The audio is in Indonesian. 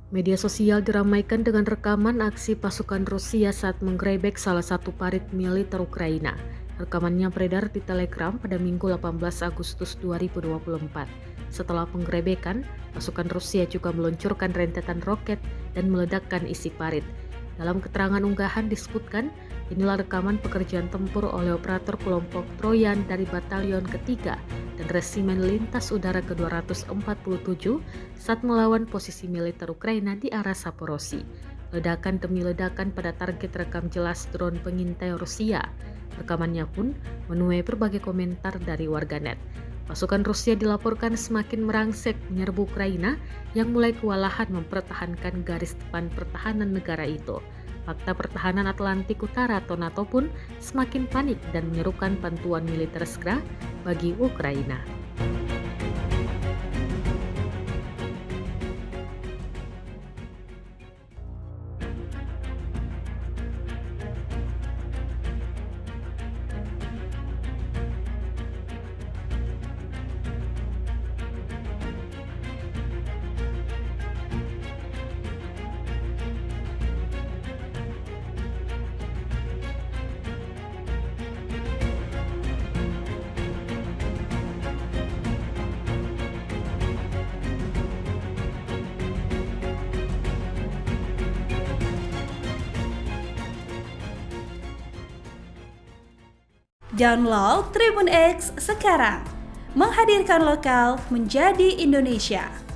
Media sosial diramaikan dengan rekaman aksi pasukan Rusia saat menggerebek salah satu parit militer Ukraina. Rekamannya beredar di Telegram pada Minggu 18 Agustus 2024. Setelah penggerebekan, pasukan Rusia juga meluncurkan rentetan roket dan meledakkan isi parit. Dalam keterangan unggahan disebutkan, inilah rekaman pekerjaan tempur oleh operator kelompok Troyan dari Batalion Ketiga dan Resimen Lintas Udara ke-247 saat melawan posisi militer Ukraina di arah Saporosi. Ledakan demi ledakan pada target rekam jelas drone pengintai Rusia. Rekamannya pun menuai berbagai komentar dari warganet. Pasukan Rusia dilaporkan semakin merangsek menyerbu Ukraina yang mulai kewalahan mempertahankan garis depan pertahanan negara itu. Fakta Pertahanan Atlantik Utara atau NATO pun semakin panik dan menyerukan bantuan militer segera bagi Ukraina. Download Tribun X sekarang, menghadirkan lokal menjadi Indonesia.